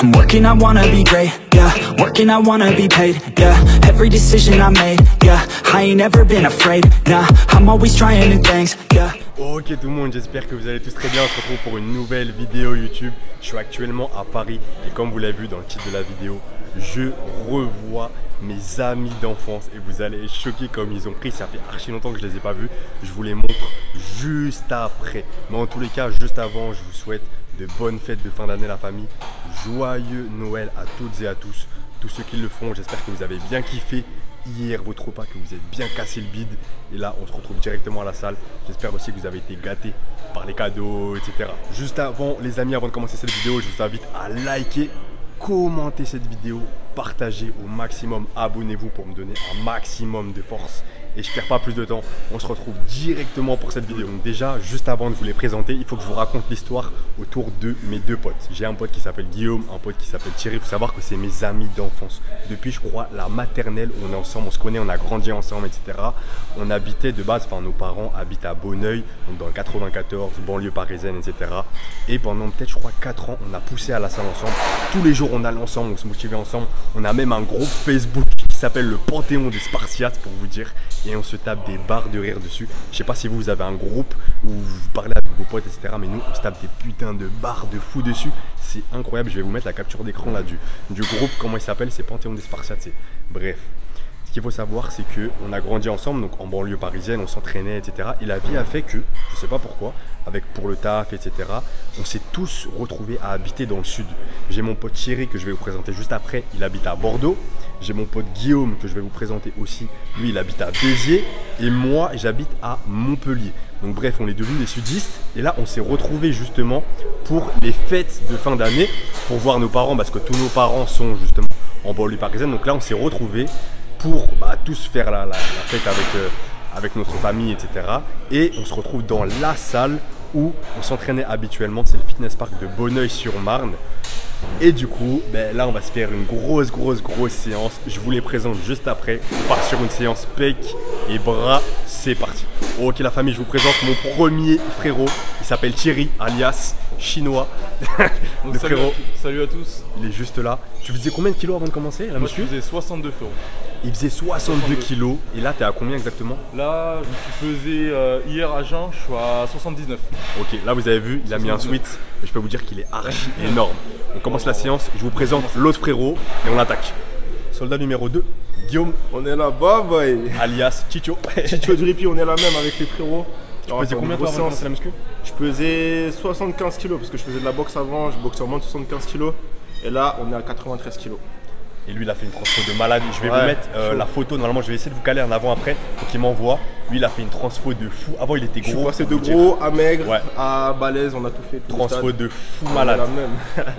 I'm working, I wanna be great, yeah. Working, I wanna be paid, yeah. Every decision I made, yeah. I ain't never been afraid, nah. I'm always trying new things, yeah. Ok tout le monde, j'espère que vous allez tous très bien. On se retrouve pour une nouvelle vidéo YouTube. Je suis actuellement à Paris et comme vous l'avez vu dans le titre de la vidéo, je revois mes amis d'enfance et vous allez être choqués comme ils ont pris. Ça fait archi longtemps que je les ai pas vus. Je vous les montre juste après. Mais en tous les cas, juste avant, je vous souhaite de bonnes fêtes de fin d'année la famille. Joyeux Noël à toutes et à tous. Tous ceux qui le font, j'espère que vous avez bien kiffé hier votre repas, que vous êtes bien cassé le bide. Et là, on se retrouve directement à la salle. J'espère aussi que vous avez été gâtés par les cadeaux, etc. Juste avant, les amis, avant de commencer cette vidéo, je vous invite à liker, commenter cette vidéo, partagez au maximum, abonnez-vous pour me donner un maximum de force. Et je perds pas plus de temps, on se retrouve directement pour cette vidéo. Donc déjà, juste avant de vous les présenter, il faut que je vous raconte l'histoire autour de mes deux potes. J'ai un pote qui s'appelle Guillaume, un pote qui s'appelle Thierry. Il faut savoir que c'est mes amis d'enfance. Depuis, je crois, la maternelle, on est ensemble, on se connaît, on a grandi ensemble, etc. On habitait de base, enfin nos parents habitent à Bonneuil, donc dans le 94, banlieue parisienne, etc. Et pendant peut-être, je crois, 4 ans, on a poussé à la salle ensemble. Tous les jours, on allait ensemble, on se motivait ensemble. On a même un groupe Facebook qui s'appelle le Panthéon des Spartiates, pour vous dire. Et on se tape des barres de rire dessus. Je sais pas si vous avez un groupe où vous parlez avec vos potes, etc. Mais nous, on se tape des putains de barres de fou dessus. C'est incroyable. Je vais vous mettre la capture d'écran là du groupe. Comment il s'appelle? C'est Panthéon des Spartiates. Bref. Ce qu'il faut savoir, c'est qu'on a grandi ensemble, donc en banlieue parisienne, on s'entraînait, etc. Et la vie a fait que, je sais pas pourquoi, pour le taf, etc., on s'est tous retrouvés à habiter dans le sud. J'ai mon pote Thierry que je vais vous présenter juste après, il habite à Bordeaux. J'ai mon pote Guillaume que je vais vous présenter aussi, lui il habite à Béziers. Et moi j'habite à Montpellier. Donc bref, on est devenus des sudistes. Et là on s'est retrouvés justement pour les fêtes de fin d'année, pour voir nos parents, parce que tous nos parents sont justement en banlieue parisienne. Donc là on s'est retrouvés pour tous faire la fête avec notre famille, etc. Et on se retrouve dans la salle où on s'entraînait habituellement, c'est le fitness park de Bonneuil-sur-Marne. Et du coup, là on va se faire une grosse séance. Je vous les présente juste après. On part sur une séance pec et bras, c'est parti. Ok la famille, je vous présente mon premier frérot. Il s'appelle Thierry, alias Chinois. Le frérot. Salut à tous. Il est juste là. Tu faisais combien de kilos avant de commencer là, monsieur? Je faisais 62 frérot. Il faisait 62 kilos. Et là, t'es à combien exactement? Là, je me suis pesé hier à Jeun, je suis à 79. Ok, là vous avez vu, il a mis un sweat. Et je peux vous dire qu'il est archi énorme. On commence la séance, je vous présente l'autre frérot et on attaque. Soldat numéro 2, Guillaume. On est là-bas, boy. Alias Chicho. Chicho du Ripi, on est là même avec les frérots. Tu pesais combien toi avant de commencer la muscu? Je pesais 75 kilos parce que je faisais de la boxe avant, je boxais en moins de 75 kilos. Et là, on est à 93 kilos. Et lui, il a fait une transfo de malade. Je vais vous mettre la photo. Normalement, je vais essayer de vous caler en avant-après pour qu'il m'envoie. Lui, il a fait une transfo de fou. Avant, il était gros. Je suis passé de gros à maigre, à balèze. On a tout fait. Tout transfo de fou malade.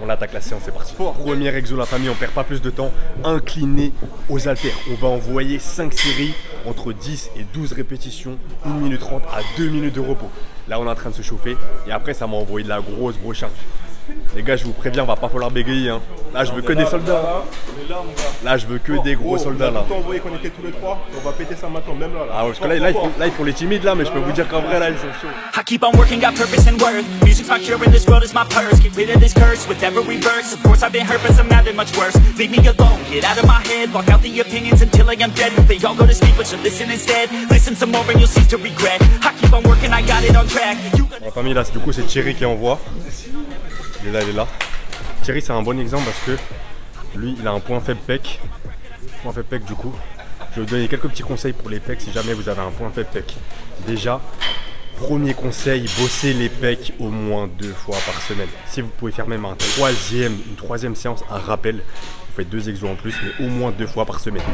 On attaque la séance, c'est parti. Premier exo, la famille. On perd pas plus de temps. Incliné aux haltères. On va envoyer 5 séries entre 10 et 12 répétitions. 1 minute 30 à 2 minutes de repos. Là, on est en train de se chauffer. Et après, ça m'a envoyé de la grosse charge. Les gars, je vous préviens, va pas falloir bégayer. Hein. Là, je veux que des soldats. Là, je veux que des gros soldats. Là. On voyait qu'on était tous les trois. On va péter ça maintenant, même là. Ah ouais, parce que là, ils font les timides là, mais je peux vous dire qu'en vrai, là, ils sont chauds. I keep on working, got purpose and worth. Music's my cure and this world is my purse. Get rid of this curse with every verse. Of course, I've been hurt, but some have been much worse. Leave me alone, get out of my head. Block out the opinions until I am dead. They all go to sleep, but you listen instead. Listen some more and you'll cease to regret. I keep on working, I got it on track. La famille là, du coup, c'est Thierry qui envoie. Il est là. Thierry, c'est un bon exemple parce que lui, il a un point faible pec. Point faible pec, du coup. Je vais vous donner quelques petits conseils pour les pecs si jamais vous avez un point faible pec. Déjà, premier conseil, bossez les pecs au moins 2 fois par semaine. Si vous pouvez faire même une troisième séance, un rappel, vous faites 2 exos en plus, mais au moins 2 fois par semaine.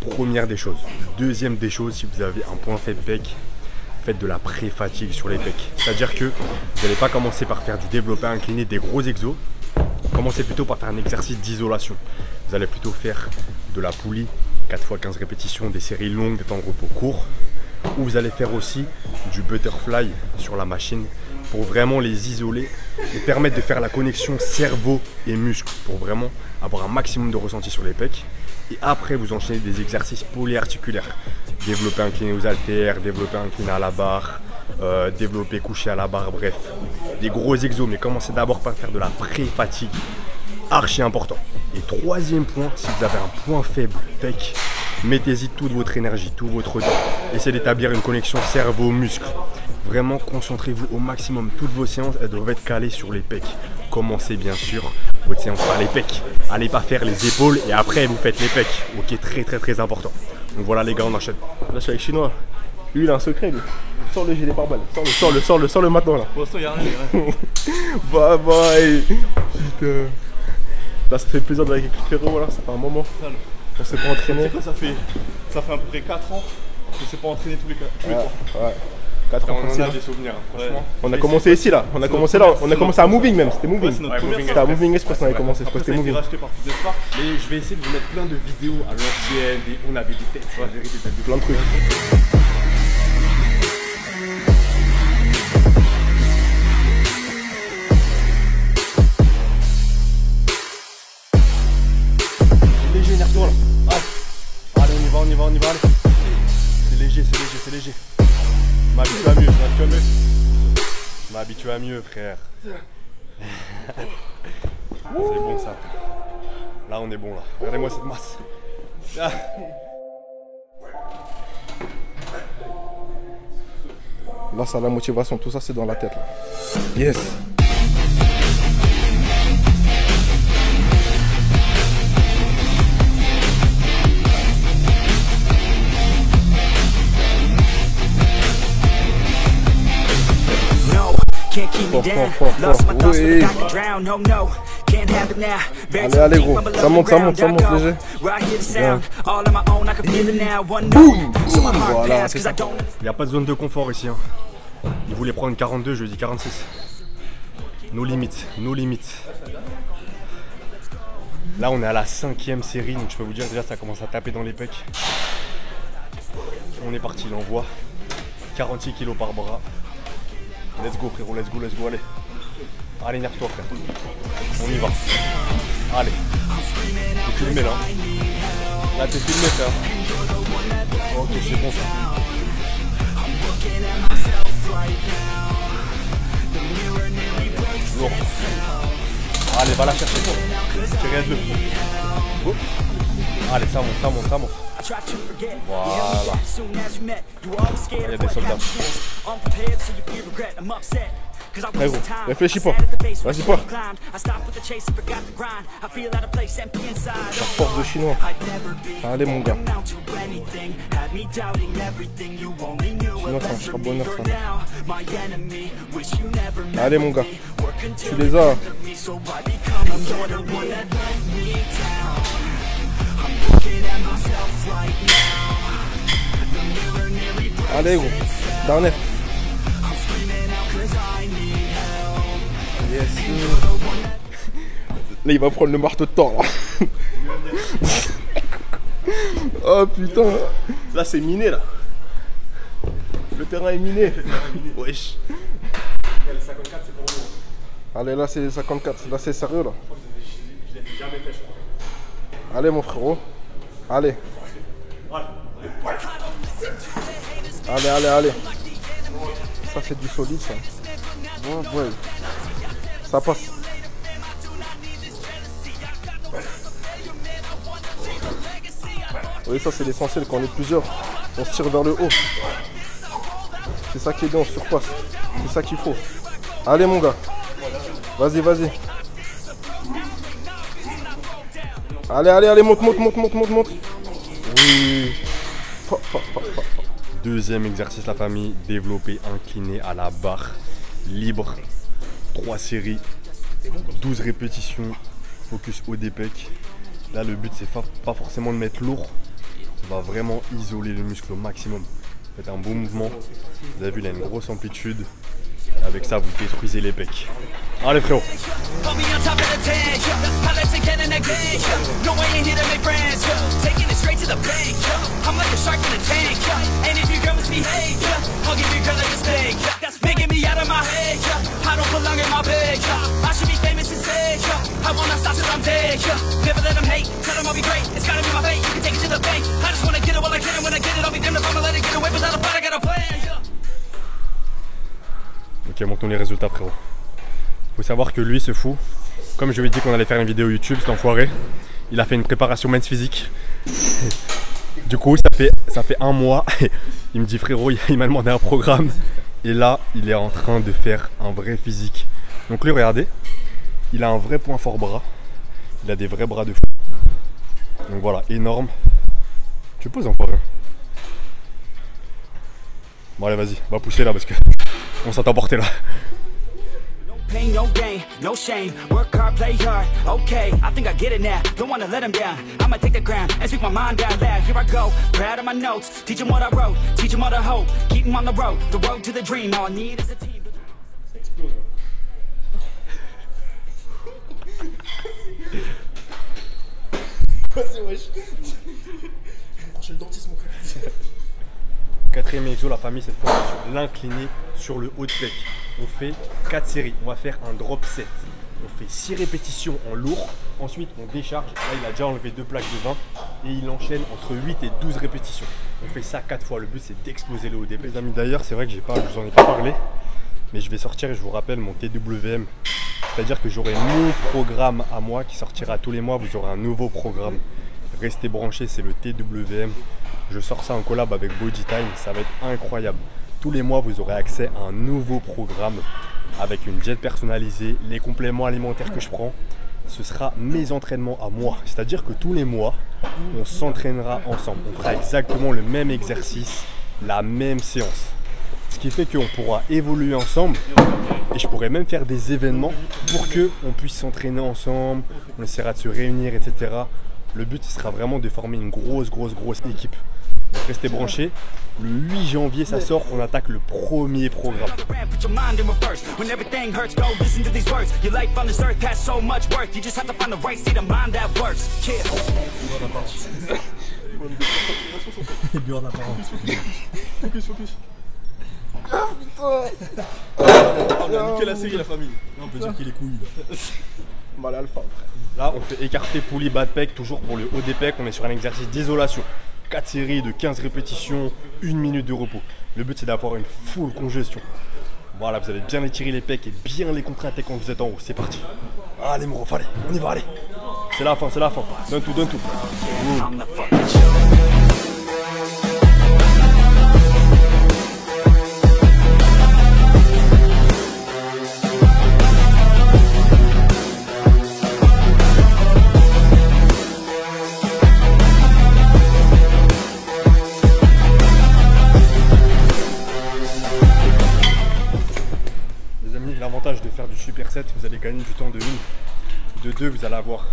Première des choses. Deuxième des choses, si vous avez un point faible pec, faites de la pré-fatigue sur les pecs. C'est-à-dire que vous n'allez pas commencer par faire du développé incliné, des gros exos. Commencez plutôt par faire un exercice d'isolation. Vous allez plutôt faire de la poulie, 4 x 15 répétitions, des séries longues, des temps de repos courts. Ou vous allez faire aussi du butterfly sur la machine pour vraiment les isoler et permettre de faire la connexion cerveau et muscle pour vraiment avoir un maximum de ressenti sur les pecs. Et après, vous enchaînez des exercices polyarticulaires. Développer incliné aux haltères, développer incliné à la barre, développer couché à la barre, bref. Des gros exos, mais commencez d'abord par faire de la pré-fatigue. archi important. Et troisième point, si vous avez un point faible, pec, mettez-y toute votre énergie, tout votre temps. Essayez d'établir une connexion cerveau-muscle. Vraiment, concentrez-vous au maximum. Toutes vos séances, elles doivent être calées sur les pecs. Commencez bien sûr votre séance par les pecs. Allez pas faire les épaules et après vous faites les pecs. Ok, très important. Donc voilà les gars, on enchaîne. Là, je suis avec Chinois. Lui, il a un secret, lui. Sors le gilet pare-balles. Sors le maintenant, là. Pour l'instant, il n'y a rien. Bye bye. Putain. Là, ça fait plaisir d'être avec les frérot, voilà. Ça fait un moment. On s'est pas entraîné. Ça fait à peu près 4 ans que je ne s'est pas entraîné tous les mois. Ouais. 4 ans, on a des souvenirs, franchement. On a commencé ici, là. On a commencé à Moving même. C'était Moving. C'était à Moving Express, on avait commencé. C'était Moving. Racheté par Fitness Park. Mais je vais essayer de vous mettre plein de vidéos à l'ancienne. On avait des têtes, la vérité, des Plein de trucs. Léger, nerf-toi là. Allez, on y va, allez. C'est léger. M'habitue à mieux, frère. C'est bon ça. Là, on est bon là. Regardez-moi cette masse. Là, ça, la motivation, tout ça, c'est dans la tête. Là. Yes. Allez gros, ça monte léger. Boum. Voilà, c'est ça. Il n'y a pas de zone de confort ici. Hein. Il voulait prendre 42, je lui dis 46. Nos limites. Là on est à la 5e série, donc je peux vous dire déjà ça commence à taper dans les pecs. On est parti, l'envoi. 46 kg par bras. Let's go frérot, let's go, allez. Allez, énerve-toi frère. On y va. Allez. T'es filmé là. Là t'es filmé frère. Ok, c'est bon ça. Lourd. Allez, va la chercher toi. Regarde-le. Oh. Allez, ça monte. Voilà. Il y a des soldats. Allez gros, réfléchis pas. Vas-y pas. La force de Chinois. Allez mon gars. Chinois c'est un charbonneur ça. Allez mon gars. Tu les as. Allez gros. Dernier. Yes. Là il va prendre le marteau de Thor là. Oh putain. Là c'est miné là. Le terrain est miné. Wesh. Le 54 c'est pour nous. Allez là c'est les 54. Là c'est sérieux là. Je l'ai jamais fait je crois. Allez mon frérot. Allez. Allez. Ça c'est du solide ça. Ouais. Ça passe. Oui, ça c'est l'essentiel, quand on est plusieurs, on se tire vers le haut. C'est ça qui est bien, on surpasse. C'est ça qu'il faut. Allez mon gars. Vas-y. Allez, monte. Oui. Deuxième exercice la famille, développer incliné à la barre, libre. 3 séries, 12 répétitions, focus haut des pecs. Là le but c'est pas forcément de mettre lourd, on va vraiment isoler le muscle au maximum. Faites un bon mouvement, vous avez vu il a une grosse amplitude, avec ça vous détruisez les pecs. Allez frérot. Ok, montons les résultats frérot. Faut savoir que lui, ce fou, Comme je lui ai dit qu'on allait faire une vidéo YouTube, cet enfoiré, il a fait une préparation men's physique. Du coup, ça fait un mois. Il me dit frérot, il m'a demandé un programme. Et là, il est en train de faire un vrai physique. Donc lui, regardez, il a un vrai point fort bras. Il a des vrais bras de fou. Donc voilà, énorme. Tu poses enfoiré. Bon allez, vas-y, va pousser là parce que on s'entend porter là. Pain, no gain, no shame, work hard, play hard, okay, I think I get it now, don't wanna let him down, I'ma take the ground, and speak my mind out loud, here I go, proud of my notes, teach them what I wrote, teach them all the hope, keep them on the road to the dream, all I need is a team. Explose. Vas-y, wesh. Je vais brancher le dentiste, mon frère. Quatrième exo, la famille, cette fois, sur l'incliné sur le haut de pec. On fait 4 séries. On va faire un drop set. On fait 6 répétitions en lourd. Ensuite, on décharge. Là, il a déjà enlevé 2 plaques de 20. Et il enchaîne entre 8 et 12 répétitions. On fait ça 4 fois. Le but, c'est d'exploser le haut des pecs. Les amis, d'ailleurs, c'est vrai que je vous en ai pas parlé. Mais je vais sortir et je vous rappelle mon TWM. C'est-à-dire que j'aurai mon programme à moi qui sortira tous les mois. Vous aurez un nouveau programme. Restez branchés, c'est le TWM. Je sors ça en collab avec Bodytime, ça va être incroyable. Tous les mois, vous aurez accès à un nouveau programme avec une diète personnalisée, les compléments alimentaires que je prends. Ce sera mes entraînements à moi. C'est-à-dire que tous les mois, on s'entraînera ensemble. On fera exactement le même exercice, la même séance. Ce qui fait qu'on pourra évoluer ensemble et je pourrais même faire des événements pour qu'on puisse s'entraîner ensemble. On essaiera de se réunir, etc. Le but, ce sera vraiment de former une grosse équipe. Donc restez branchés. Le 8 janvier, ça sort, on attaque le premier programme. Il dure l'apparence. Focus. Ah putain. On a niqué la série, la famille. On peut dire qu'il est couillu là. Mal alpha, frère. Là, on fait écarté poulie bas de pec, toujours pour le haut des pecs. On est sur un exercice d'isolation. 4 séries de 15 répétitions, 1 minute de repos. Le but, c'est d'avoir une full congestion. Voilà, vous allez bien étirer les pecs et bien les contracter quand vous êtes en haut. C'est parti. Allez, mon ref, allez, on y va, allez. C'est la fin. Donne tout. L'avantage de faire du superset, vous allez gagner du temps de 1. De 2, vous allez avoir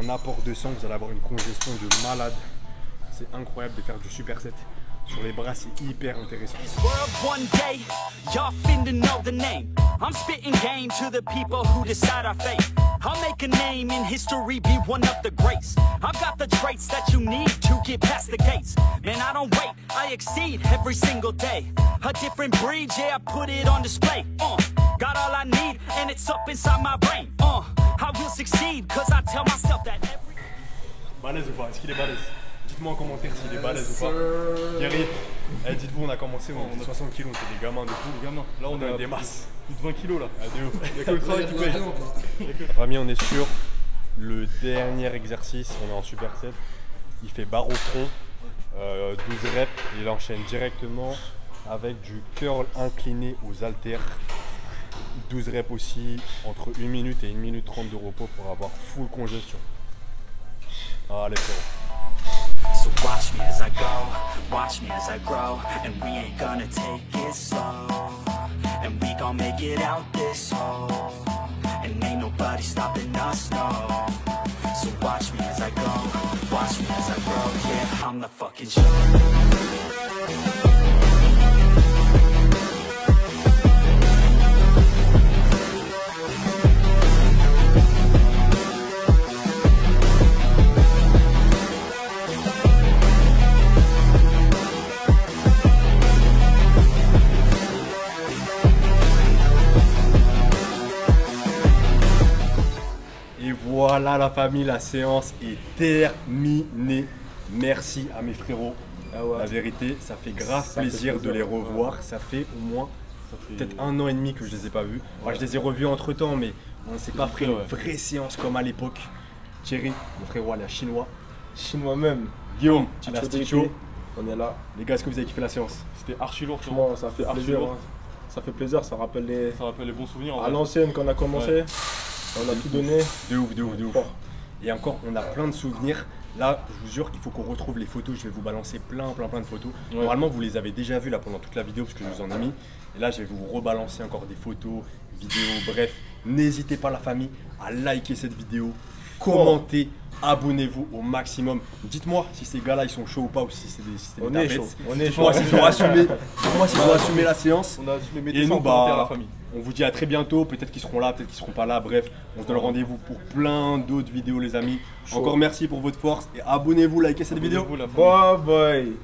un apport de sang, vous allez avoir une congestion de malade. C'est incroyable de faire du superset. Sur les bras, c'est hyper intéressant. I'm spitting game to the people who decide our fate. I'll make a name in history, be one of the greats. I've got the traits that you need to get past the gates. Man, I don't wait, I exceed every single day. A different breed, yeah, I put it on display. Got all I need, and it's up inside my brain. I will succeed, cause I tell myself that every... Balèze ou pas? Est-ce qu'il est balèze? Dites-moi en commentaire s'il est balèze ou pas. Guerrier, dites-vous, on a commencé, on était 60 kilos, on était des gamins de fou. Là, on a des masses. Plus de 20 kilos là. Il n'y a que le travail qui paye. La famille, on est sur le dernier exercice, on est en superset. Il fait barre au front, 12 reps, et il enchaîne directement avec du curl incliné aux haltères. 12 reps aussi, entre 1 minute et 1 minute 30 de repos pour avoir full congestion. Allez, frérot. So watch me as I go, watch me as I grow, and we ain't gonna take it slow, and we gon' make it out this hole, and ain't nobody stopping us, no. So watch me as I go, watch me as I grow, yeah, I'm the fucking show. Voilà la famille, la séance est terminée. Merci à mes frérots. La vérité, ça fait grave plaisir de les revoir. Ça fait au moins peut-être 1 an et demi que je les ai pas vus. Enfin, je les ai revus entre temps, mais On ne s'est pas fait une vraie séance comme à l'époque. Thierry, mon frérot, allez à chinois. Chinois même. Guillaume, Petit à la show Stitcho. d'été. On est là. Les gars, est-ce que vous avez kiffé la séance? C'était archi lourd. Franchement, ça fait archi plaisir. lourd. Hein. Ça fait plaisir, ça rappelle les. Ça rappelle les bons souvenirs. en À vrai. l'ancienne, quand on a commencé, Ouais. on a tout donné. De ouf, de ouf, de ouf. Fort. Et encore, on a plein de souvenirs. Là, je vous jure qu'il faut qu'on retrouve les photos. Je vais vous balancer plein de photos. Ouais. Normalement, vous les avez déjà vues là pendant toute la vidéo parce que je vous en ai mis. Et là, je vais vous rebalancer encore des photos, vidéos, bref. N'hésitez pas, la famille, à liker cette vidéo, commenter, abonnez-vous au maximum. Dites-moi si ces gars-là ils sont chauds ou pas ou si c'est des On est tapettes. chaud. On est chaud. Dites-moi s'ils ont assumé. Dites-moi s'ils ont assumé la séance. On a assumé, mettez Et ça nous, en commentaire, bah, la famille. on vous dit à très bientôt. Peut-être qu'ils seront là, peut-être qu'ils seront pas là. Bref, on se donne rendez-vous pour plein d'autres vidéos, les amis. Chaud. Encore merci pour votre force et abonnez-vous, likez cette vidéo. Abonnez-vous, la famille. Bye bye.